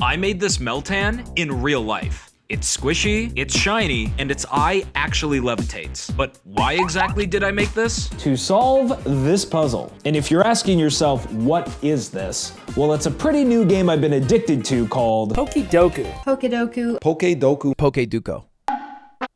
I made this Meltan in real life. It's squishy, it's shiny, and its eye actually levitates. But why exactly did I make this? To solve this puzzle. And if you're asking yourself, what is this? Well, it's a pretty new game I've been addicted to called PokéDoku. PokéDoku. PokéDoku. PokéDoku.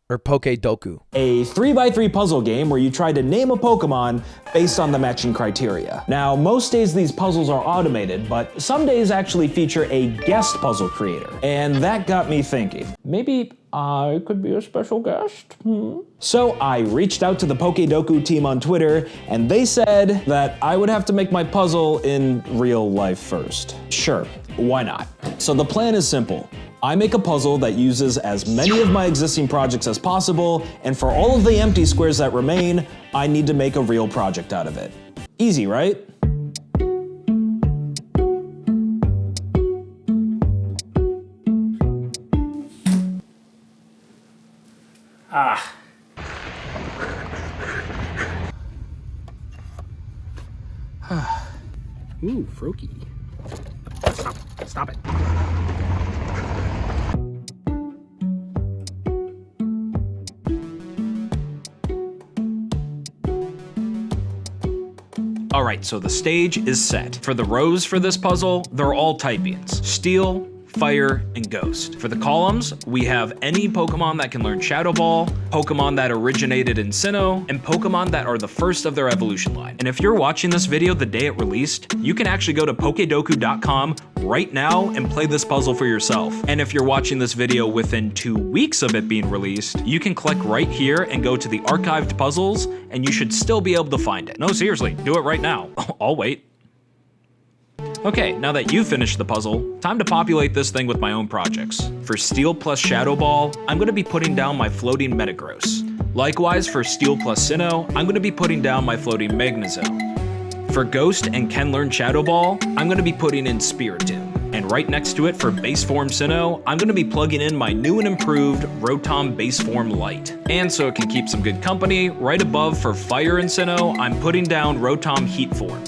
Or PokéDoku. A 3x3 puzzle game where you try to name a Pokemon based on the matching criteria. Now, most days these puzzles are automated, but some days actually feature a guest puzzle creator. And that got me thinking, maybe I could be a special guest? So I reached out to the PokéDoku team on Twitter, and they said that I would have to make my puzzle in real life first. Sure, why not? So the plan is simple. I make a puzzle that uses as many of my existing projects as possible, and for all of the empty squares that remain, I need to make a real project out of it. Easy, right? Ooh, Froakie. Stop it. Alright, so the stage is set. For the rows for this puzzle, they're all typings: Steel, Fire, and Ghost. For the columns, we have any Pokemon that can learn Shadow Ball, Pokemon that originated in Sinnoh, and Pokemon that are the first of their evolution line. And if you're watching this video the day it released, you can actually go to PokéDoku.com right now and play this puzzle for yourself. And if you're watching this video within 2 weeks of it being released, you can click right here and go to the archived puzzles, and you should still be able to find it. No, seriously, do it right now. I'll wait. Okay, now that you've finished the puzzle, time to populate this thing with my own projects. For Steel plus Shadow Ball, I'm going to be putting down my floating Metagross. Likewise, for Steel plus Sinnoh, I'm going to be putting down my floating Magnezone. For Ghost and Can Learn Shadow Ball, I'm going to be putting in Spiritomb. And right next to it for Base Form Sinnoh, I'm going to be plugging in my new and improved Rotom Base Form Light. And so it can keep some good company, right above for Fire and Sinnoh, I'm putting down Rotom Heat Form.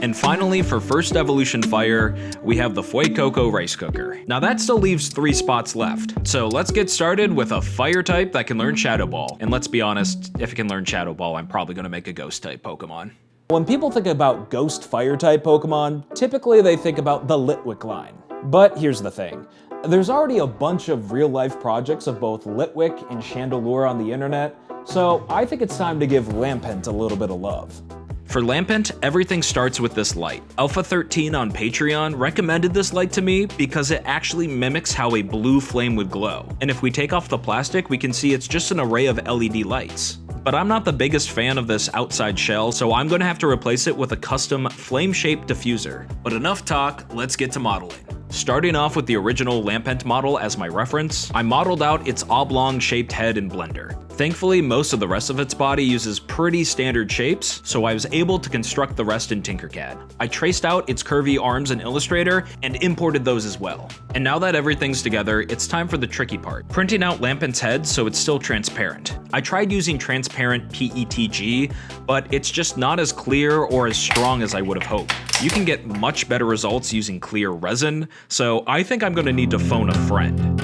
And finally, for First Evolution Fire, we have the Fuecoco Rice Cooker. Now that still leaves 3 spots left. So let's get started with a Fire type that can learn Shadow Ball. And let's be honest, if it can learn Shadow Ball, I'm probably gonna make a Ghost type Pokemon. When people think about Ghost Fire type Pokemon, typically they think about the Litwick line. But here's the thing. There's already a bunch of real life projects of both Litwick and Chandelure on the internet, so I think it's time to give Lampent a little bit of love. For Lampent, everything starts with this light. Alpha13 on Patreon recommended this light to me because it actually mimics how a blue flame would glow. And if we take off the plastic, we can see it's just an array of LED lights. But I'm not the biggest fan of this outside shell, so I'm going to have to replace it with a custom flame-shaped diffuser. But enough talk, let's get to modeling. Starting off with the original Lampent model as my reference, I modeled out its oblong-shaped head in Blender. Thankfully, most of the rest of its body uses pretty standard shapes, so I was able to construct the rest in Tinkercad. I traced out its curvy arms in Illustrator and imported those as well. And now that everything's together, it's time for the tricky part, printing out Lampent's head so it's still transparent. I tried using transparent PETG, but it's just not as clear or as strong as I would have hoped. You can get much better results using clear resin, so I think I'm gonna need to phone a friend.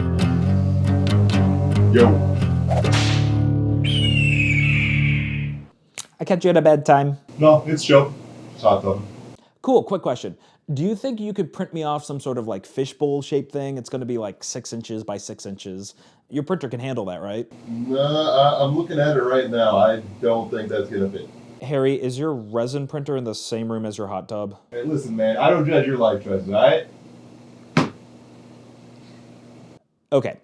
Yo. I catch you at a bad time. No, it's chill. Hot though. Cool, quick question. Do you think you could print me off some sort of like fishbowl shaped thing? It's gonna be like 6 inches by 6 inches. Your printer can handle that, right? I'm looking at it right now. I don't think that's gonna fit. Harry, is your resin printer in the same room as your hot tub? Hey, listen, man. I don't judge your life choices, all right? Okay,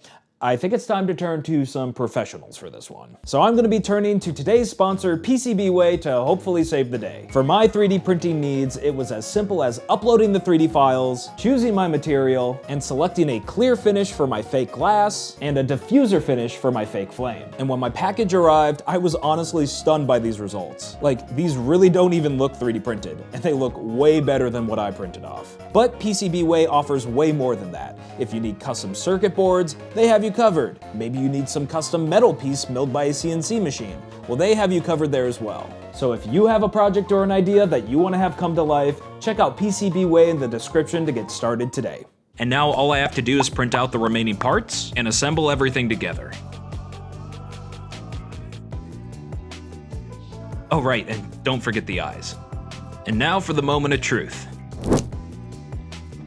I think it's time to turn to some professionals for this one. So I'm gonna be turning to today's sponsor, PCBWay, to hopefully save the day. For my 3D printing needs, it was as simple as uploading the 3D files, choosing my material, and selecting a clear finish for my fake glass, and a diffuser finish for my fake flame. And when my package arrived, I was honestly stunned by these results. Like, these really don't even look 3D printed, and they look way better than what I printed off. But PCBWay offers way more than that. If you need custom circuit boards, they have you covered. Maybe you need some custom metal piece milled by a CNC machine. Well, they have you covered there as well. So if you have a project or an idea that you want to have come to life, check out PCBWay in the description to get started today. And now all I have to do is print out the remaining parts and assemble everything together. Oh right, and don't forget the eyes. And now for the moment of truth.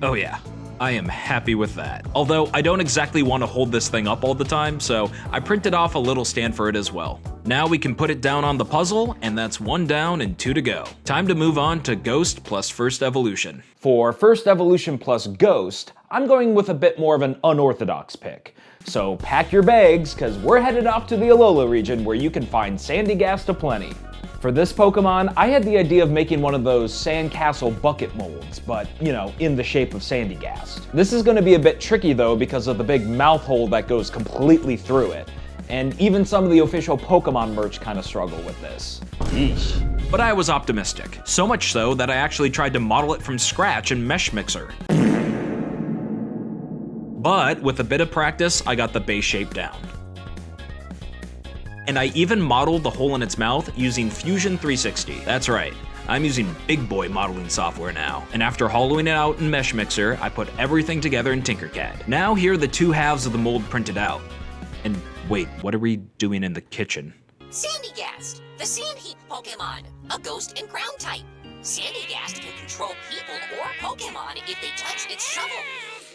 Oh yeah, I am happy with that. Although I don't exactly want to hold this thing up all the time, so I printed off a little stand for it as well. Now we can put it down on the puzzle, and that's 1 down and 2 to go. Time to move on to Ghost plus First Evolution. For First Evolution plus Ghost, I'm going with a bit more of an unorthodox pick. So pack your bags, cause we're headed off to the Alola region where you can find Sandygast aplenty. For this Pokemon, I had the idea of making one of those sandcastle bucket molds, but, you know, in the shape of Sandygast. This is going to be a bit tricky though because of the big mouth hole that goes completely through it. And even some of the official Pokemon merch kind of struggle with this. Yeesh. But I was optimistic. So much so that I actually tried to model it from scratch in Mesh Mixer. But with a bit of practice, I got the base shape down. And I even modeled the hole in its mouth using Fusion 360. That's right, I'm using big boy modeling software now. And after hollowing it out in Mesh Mixer, I put everything together in Tinkercad. Now here are the 2 halves of the mold printed out. And wait, what are we doing in the kitchen? Sandygast, the sand heap Pokemon, a ghost and ground type. Sandygast can control people or Pokemon if they touch its shovel.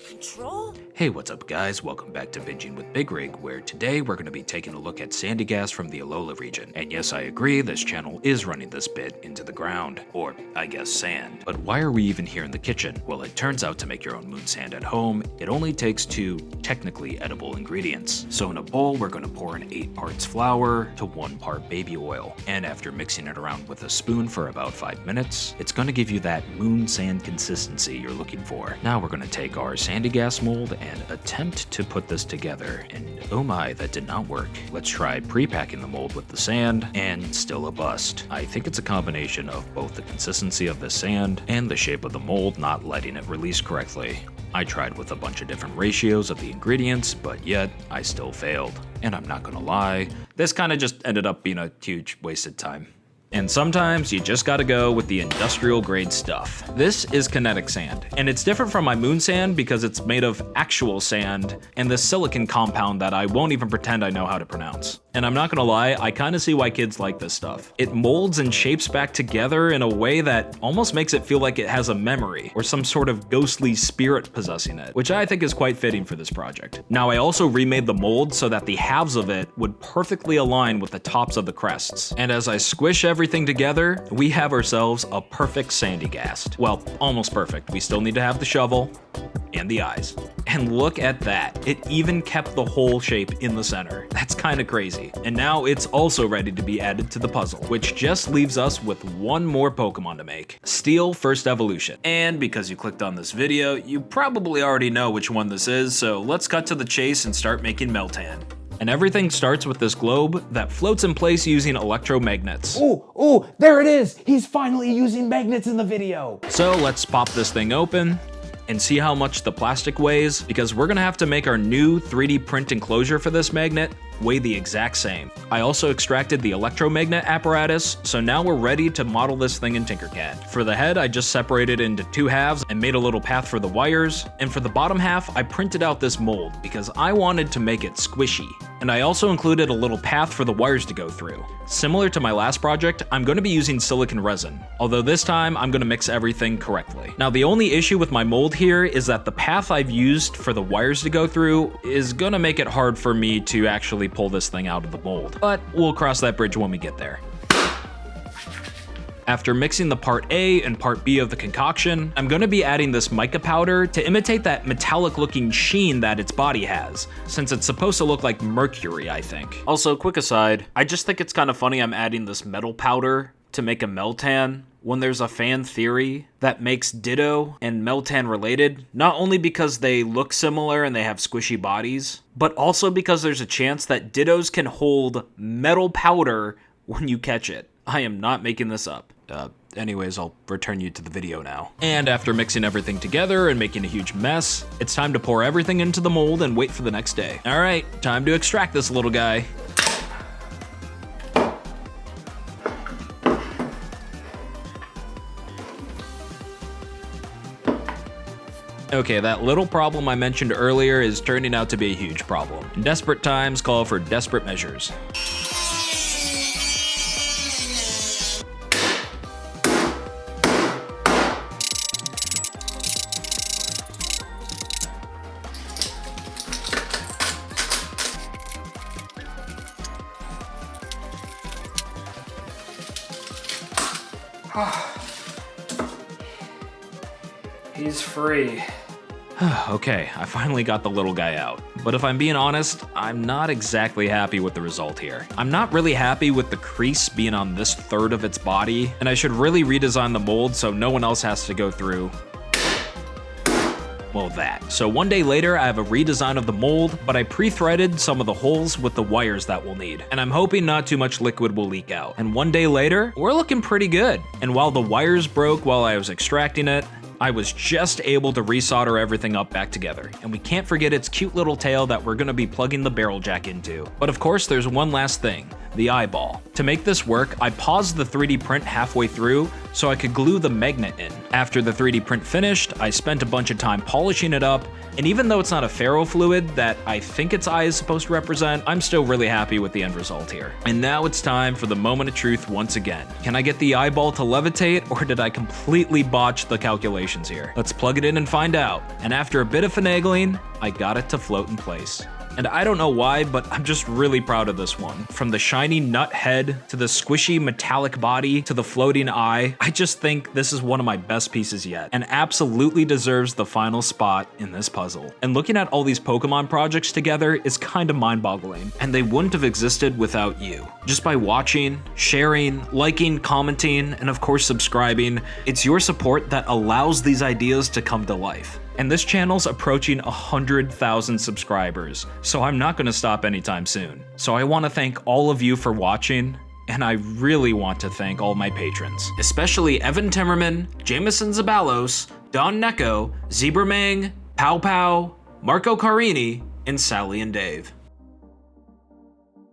Control? Hey, what's up guys? Welcome back to Binging with BigRig, where today we're going to be taking a look at Sandygast from the Alola region. And yes, I agree, this channel is running this bit into the ground, or I guess sand. But why are we even here in the kitchen? Well, it turns out to make your own moon sand at home, it only takes 2 technically edible ingredients. So in a bowl, we're going to pour in 8 parts flour to 1 part baby oil. And after mixing it around with a spoon for about 5 minutes, it's going to give you that moon sand consistency you're looking for. Now we're going to take our Sandygast mold and attempt to put this together, and oh my, that did not work. Let's try pre-packing the mold with the sand, and still a bust. I think it's a combination of both the consistency of the sand and the shape of the mold not letting it release correctly. I tried with a bunch of different ratios of the ingredients, but yet I still failed. And I'm not gonna lie, this kinda just ended up being a huge wasted time. And sometimes you just gotta go with the industrial grade stuff. This is kinetic sand, and it's different from my moon sand because it's made of actual sand and this silicon compound that I won't even pretend I know how to pronounce. And I'm not gonna lie, I kinda see why kids like this stuff. It molds and shapes back together in a way that almost makes it feel like it has a memory or some sort of ghostly spirit possessing it, which I think is quite fitting for this project. Now I also remade the mold so that the halves of it would perfectly align with the tops of the crests. And as I squish everything together, we have ourselves a perfect Sandygast. Well, almost perfect. We still need to have the shovel and the eyes. And look at that. It even kept the whole shape in the center. That's kind of crazy. And now it's also ready to be added to the puzzle, which just leaves us with 1 more Pokemon to make. Steel First Evolution. And because you clicked on this video, you probably already know which one this is, so let's cut to the chase and start making Meltan. And everything starts with this globe that floats in place using electromagnets. Ooh, there it is! He's finally using magnets in the video! So let's pop this thing open and see how much the plastic weighs, because we're gonna have to make our new 3D print enclosure for this magnet weigh the exact same. I also extracted the electromagnet apparatus, so now we're ready to model this thing in Tinkercad. For the head, I just separated it into 2 halves and made a little path for the wires, and for the bottom half, I printed out this mold because I wanted to make it squishy. And I also included a little path for the wires to go through. Similar to my last project, I'm going to be using silicon resin, although this time I'm going to mix everything correctly. Now the only issue with my mold here is that the path I've used for the wires to go through is going to make it hard for me to actually pull this thing out of the mold, but we'll cross that bridge when we get there. After mixing the part A and part B of the concoction, I'm going to be adding this mica powder to imitate that metallic looking sheen that its body has, since it's supposed to look like mercury, I think. Also, quick aside, I just think it's kind of funny I'm adding this metal powder to make a Meltan when there's a fan theory that makes Ditto and Meltan related, not only because they look similar and they have squishy bodies, but also because there's a chance that Dittos can hold metal powder when you catch it. I am not making this up. Anyways, I'll return you to the video now. And after mixing everything together and making a huge mess, it's time to pour everything into the mold and wait for the next day. All right, time to extract this little guy. Okay, that little problem I mentioned earlier is turning out to be a huge problem. And desperate times call for desperate measures. He's free. Okay, I finally got the little guy out. But if I'm being honest, I'm not exactly happy with the result here. I'm not really happy with the crease being on this third of its body, and I should really redesign the mold so no one else has to go through, well, that. So one day later, I have a redesign of the mold, but I pre-threaded some of the holes with the wires that we'll need. And I'm hoping not too much liquid will leak out. And one day later, we're looking pretty good. And while the wires broke while I was extracting it, I was just able to resolder everything up back together. And we can't forget its cute little tail that we're gonna be plugging the barrel jack into. But of course, there's one last thing, the eyeball. To make this work, I paused the 3D print halfway through so I could glue the magnet in. After the 3D print finished, I spent a bunch of time polishing it up, and even though it's not a ferrofluid that I think its eye is supposed to represent, I'm still really happy with the end result here. And now it's time for the moment of truth once again. Can I get the eyeball to levitate, or did I completely botch the calculations here? Let's plug it in and find out. And after a bit of finagling, I got it to float in place. And I don't know why, but I'm just really proud of this one. From the shiny nut head, to the squishy metallic body, to the floating eye, I just think this is one of my best pieces yet, and absolutely deserves the final spot in this puzzle. And looking at all these Pokemon projects together is kind of mind-boggling, and they wouldn't have existed without you. Just by watching, sharing, liking, commenting, and of course subscribing, it's your support that allows these ideas to come to life. And this channel's approaching 100,000 subscribers, so I'm not gonna stop anytime soon. So I wanna thank all of you for watching, and I really want to thank all my patrons, especially Evan Timmerman, Jameson Zabalos, Don Necco, Zebra Mang, Pow Pow, Marco Carini, and Sally and Dave.